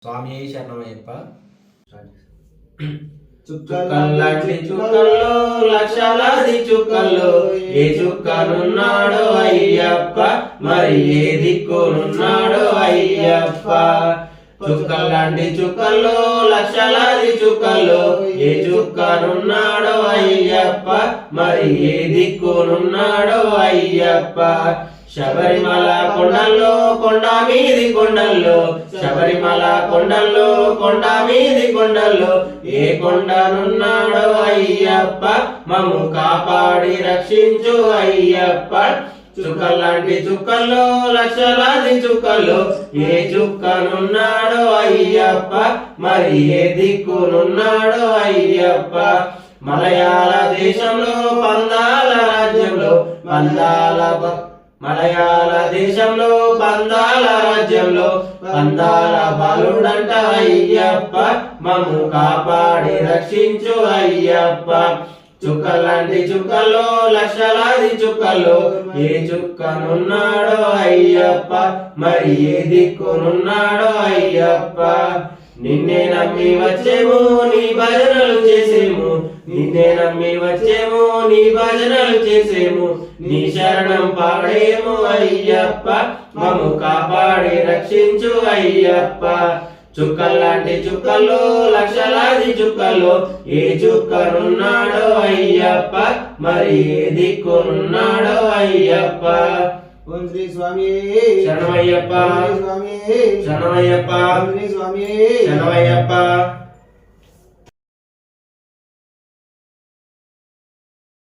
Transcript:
స్వామి శరణమయ్యప్ప. చుక్కల్లాంటి చుక్కల్లో లక్షలాది చుక్కల్లో ఏ చుక్కనున్నాడో అయ్యప్ప, మరి ఏ దిక్కునున్నాడో అయ్యప్ప. చుక్కల్లాంటి చుక్కల్లో లక్షలాది చుక్కల్లో ఏ చుక్కనున్నాడో అయ్యప్ప, మరి ఏ దిక్కునున్నాడో అయ్యప్ప. శబరిమల కొండల్లో కొండ మీది కొండల్లో, శబరిమల కొండల్లో కొండ మీది కొండల్లో ఏ కొండనున్నాడో అయ్యప్ప, మమ్ము కాపాడి రక్షించు అయ్యప్ప. చుక్కల్లాంటి చుక్కల్లో లక్షలాది చుక్కల్లో ఏ చుక్కనున్నాడో అయ్యప్ప, మరి ఏ దిక్కునున్నాడో అయ్యప్ప. మలయాళ దేశంలో పందాల రాజ్యంలో మలయాళ దేశంలో పందాల రాజ్యంలో పందాల బాలుడంట అయ్యప్ప, మమ్ము కాపాడి రక్షించు అయ్యప్ప. చుక్కల్లాంటి చుక్కల్లో లక్షలాది చుక్కల్లో ఏ చుక్కనున్నాడో అయ్యప్ప, మరి ఏ దిక్కునున్నాడో అయ్యప్ప. నిన్నే నమ్మి వచ్చేమో నీ భజనలు చేసేము, నిన్నే నమ్మి వచ్చేమో నీ భజనలు చేసేము, నీ శరణం పాడేము అయ్యప్ప, మమ్ము కాపాడి రక్షించు అయ్యప్ప. చుక్కల్లాంటి చుక్కల్లో లక్షలాది చుక్కల్లో ఏ చుక్కనున్నాడో అయ్యప్ప, మరి ఏ దిక్కునున్నాడో అయ్యప్ప. ఓం శ్రీ స్వామి శరణమయ్యప్ప, స్వామి శరణమయ్యప్ప, స్వామి శరణమయ్యప్ప.